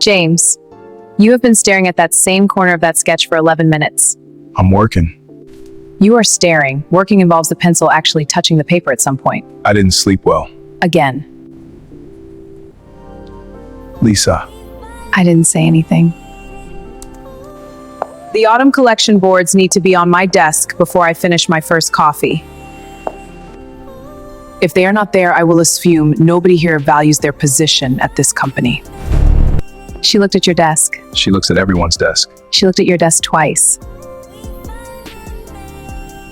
James, you have been staring at that same corner of that sketch for 11 minutes. I'm working. You are staring. Working involves the pencil actually touching the paper at some point. I didn't sleep well. Again. Lisa, I didn't say anything. The autumn collection boards need to be on my desk before I finish my first coffee. If they are not there, I will assume nobody here values their position at this company. She looked at your desk. she looks at everyone's desk. She looked at your desk twice.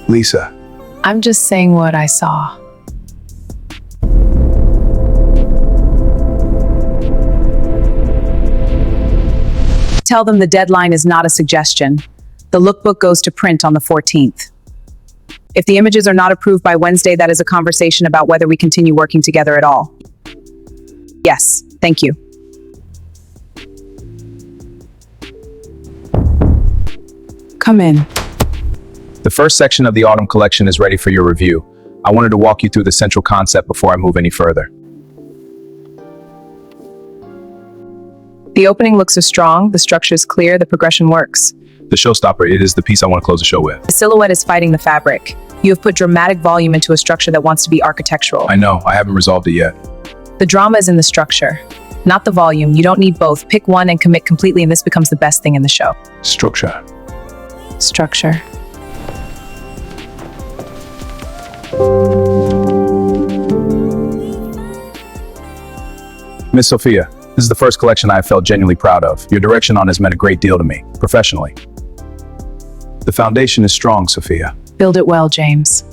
Lisa, I'm just saying what I saw. Tell them the deadline is not a suggestion. The lookbook goes to print on the 14th. If the images are not approved by Wednesday, that is a conversation about whether we continue working together at all. Yes, thank you. Come in. the first section of the autumn collection is ready for your review. I wanted to walk you through the central concept before I move any further. The opening looks so strong, the structure is clear, the progression works. The showstopper, it is the piece I want to close the show with. The silhouette is fighting the fabric. You have put dramatic volume into a structure that wants to be architectural. I know, I haven't resolved it yet. The drama is in the structure, not the volume. You don't need both. Pick one and commit completely, and this becomes the best thing in the show. Structure. Structure. Miss Sophia, this is the first collection I have felt genuinely proud of. Your direction on it has meant a great deal to me, professionally. The foundation is strong, Sophia. Build it well, James.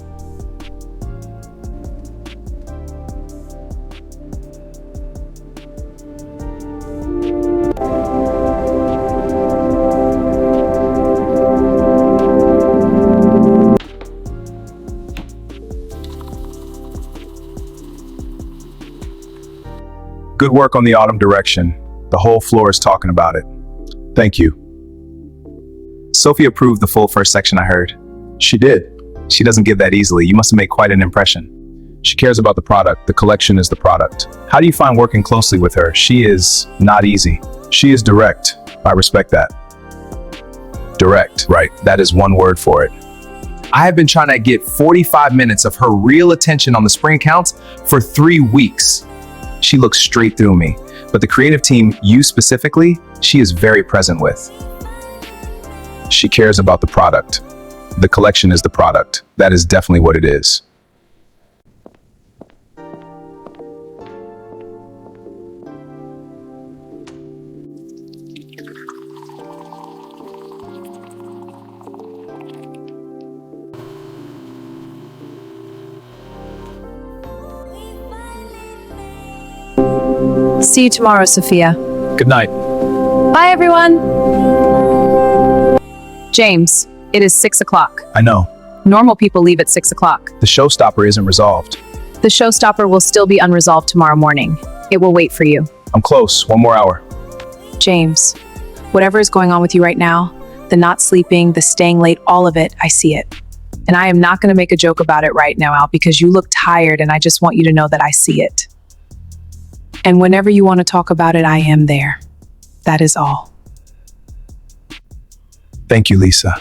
Good work on the autumn direction. The whole floor is talking about it. Thank you. Sophie approved the full first section, I heard. She did. She doesn't give that easily. You must have made quite an impression. She cares about the product. The collection is the product. How do you find working closely with her? She is not easy. She is direct. I respect that. Direct. Right. That is one word for it. I have been trying to get 45 minutes of her real attention on the spring accounts for 3 weeks. She looks straight through me. But the creative team, you specifically, she is very present with. She cares about the product. The collection is the product. That is definitely what it is. See you tomorrow, Sophia. Good night. Bye, everyone. James, it is 6 o'clock. I know. Normal people leave at 6 o'clock. The showstopper isn't resolved. The showstopper will still be unresolved tomorrow morning. It will wait for you. I'm close. 1 more hour. James, whatever is going on with you right now, the not sleeping, the staying late, all of it, I see it. And I am not going to make a joke about it right now, Al, because you look tired and I just want you to know that I see it. And whenever you want to talk about it, I am there. That is all. Thank you, Lisa.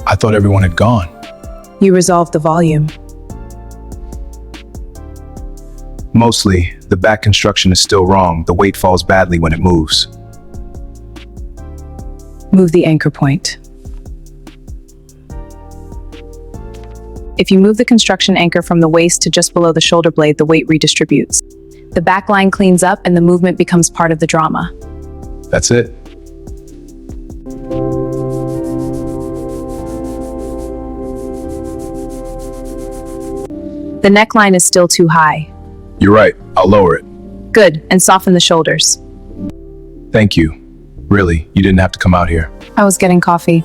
I thought everyone had gone. You resolved the volume. Mostly, the back construction is still wrong. The weight falls badly when it moves. Move the anchor point. If you move the construction anchor from the waist to just below the shoulder blade, the weight redistributes. The back line cleans up and the movement becomes part of the drama. That's it. The neckline is still too high. You're right. I'll lower it. Good, and soften the shoulders. Thank you. Really, you didn't have to come out here. I was getting coffee.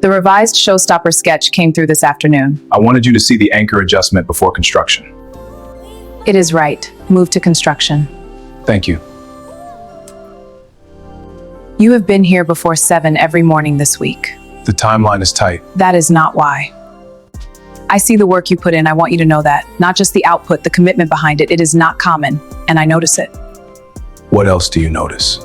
The revised showstopper sketch came through this afternoon. I wanted you to see the anchor adjustment before construction. It is right. Move to construction. Thank you. You have been here before 7 every morning this week. The timeline is tight. That is not why. I see the work you put in. I want you to know that. Not just the output, the commitment behind it. It is not common, and I notice it. What else do you notice?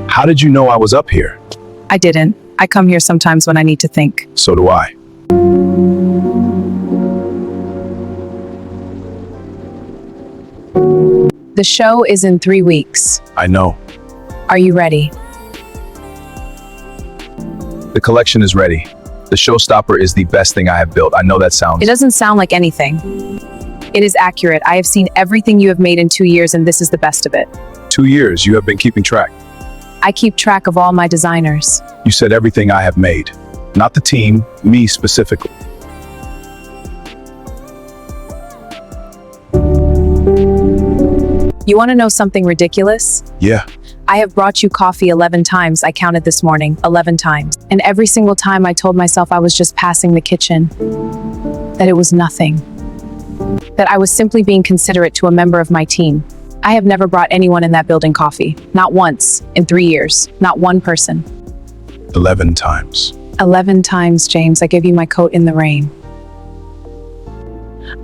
How did you know I was up here? I didn't. I come here sometimes when I need to think. So do I. The show is in 3 weeks. I know. Are you ready? The collection is ready. The showstopper is the best thing I have built. I know that sounds... It doesn't sound like anything. It is accurate. I have seen everything you have made in 2 years, and this is the best of it. 2 years, you have been keeping track. I keep track of all my designers. You said everything I have made. Not the team, me specifically. You want to know something ridiculous? Yeah. I have brought you coffee 11 times. I counted this morning, 11 times. And every single time I told myself I was just passing the kitchen. That it was nothing. That I was simply being considerate to a member of my team. I have never brought anyone in that building coffee. Not once, in 3 years. Not one person. 11 times. 11 times, James. I gave you my coat in the rain.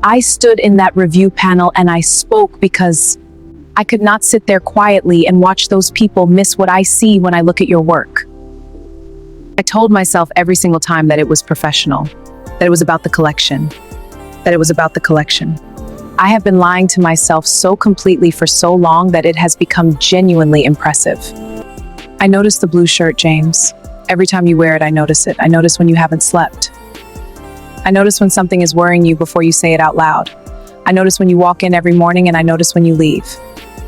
I stood in that review panel and I spoke because I could not sit there quietly and watch those people miss what I see when I look at your work. I told myself every single time that it was professional, that it was about the collection, that it was about the collection. I have been lying to myself so completely for so long that it has become genuinely impressive. I notice the blue shirt, James. Every time you wear it, I notice it. I notice when you haven't slept. I notice when something is worrying you before you say it out loud. I notice when you walk in every morning, and I notice when you leave.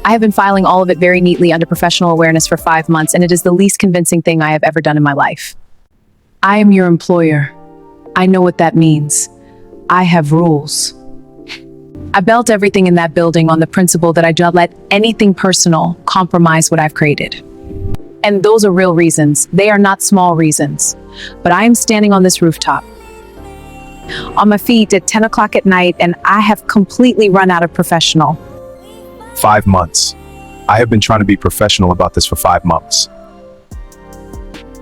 I have been filing all of it very neatly under professional awareness for 5 months, and it is the least convincing thing I have ever done in my life. I am your employer. I know what that means. I have rules. I built everything in that building on the principle that I do not let anything personal compromise what I've created. And those are real reasons. They are not small reasons. But I am standing on this rooftop, on my feet at 10 o'clock at night, and I have completely run out of professional. 5 months. I have been trying to be professional about this for 5 months.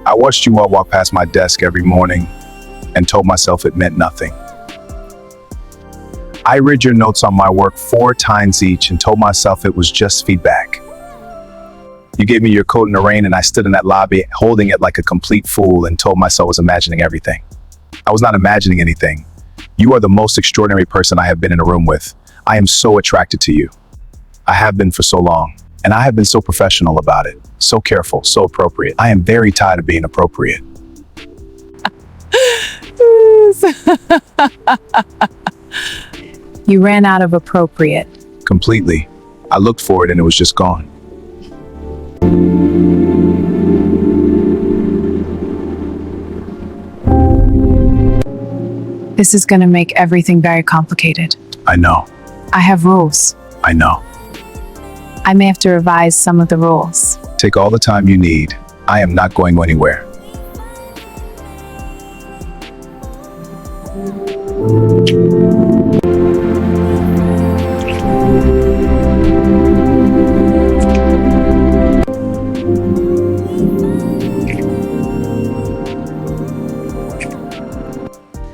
I watched you all walk past my desk every morning and told myself it meant nothing. I read your notes on my work 4 times each and told myself it was just feedback. You gave me your coat in the rain and I stood in that lobby holding it like a complete fool and told myself I was imagining everything. I was not imagining anything. You are the most extraordinary person I have been in a room with. I am so attracted to you. I have been for so long, and I have been so professional about it. So careful, so appropriate. I am very tired of being appropriate. You ran out of appropriate. Completely. I looked for it and it was just gone. This is gonna make everything very complicated. I know. I have rules. I know. I may have to revise some of the rules. Take all the time you need. I am not going anywhere.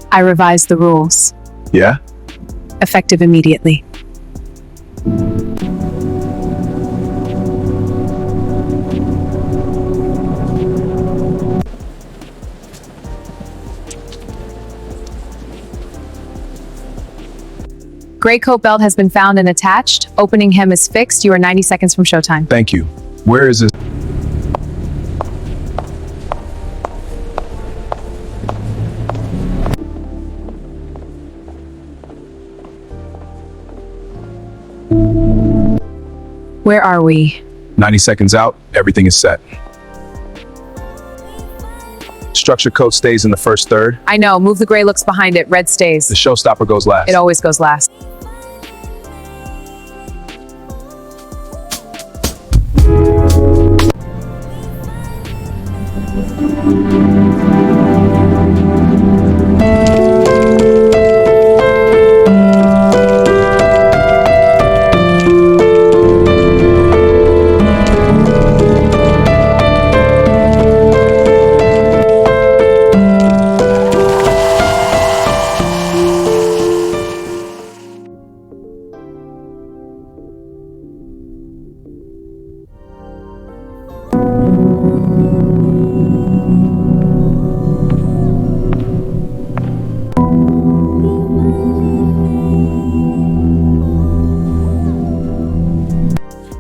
I revised the rules, Yeah? effective immediately. Gray coat belt has been found and attached. Opening hem is fixed. You are 90 seconds from showtime. Thank you. Where is this? Where are we? 90 seconds out, everything is set. Structure coat stays in the first third. I know. Move the gray looks behind it. Red stays. The showstopper goes last. It always goes last.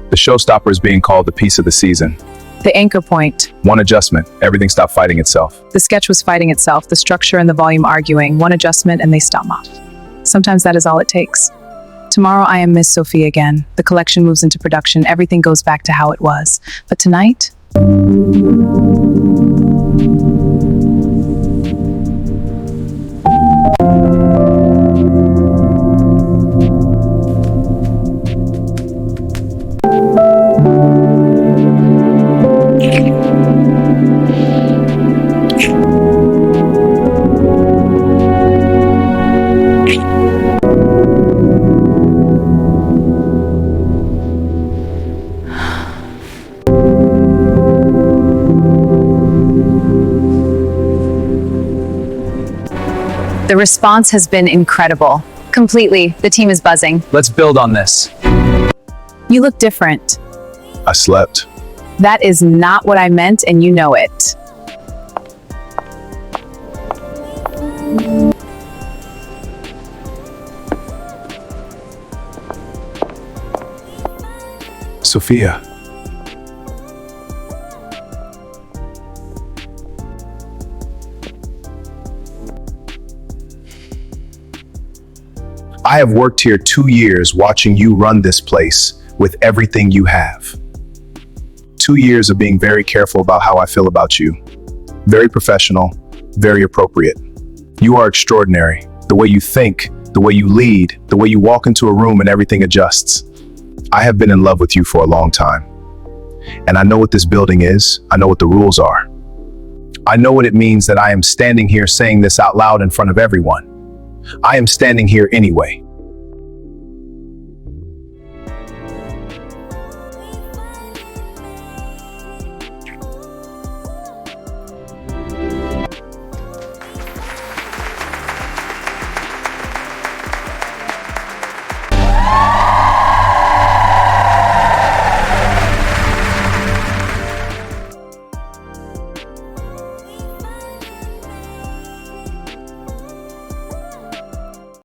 The showstopper is being called the piece of the season. The anchor point. One adjustment, everything stopped fighting itself. The sketch was fighting itself, the structure and the volume arguing. One adjustment and they stop off. Sometimes that is all it takes. Tomorrow I am Miss Sophie again. The collection moves into production. Everything goes back to how it was. But tonight, the response has been incredible. Completely. The team is buzzing. Let's build on this. You look different. I slept. That is not what I meant, and you know it. Sophia. I have worked here 2 years watching you run this place with everything you have. 2 years of being very careful about how I feel about you. Very professional, very appropriate. You are extraordinary. The way you think, the way you lead, the way you walk into a room and everything adjusts. I have been in love with you for a long time. And I know what this building is. I know what the rules are. I know what it means that I am standing here saying this out loud in front of everyone. I am standing here anyway.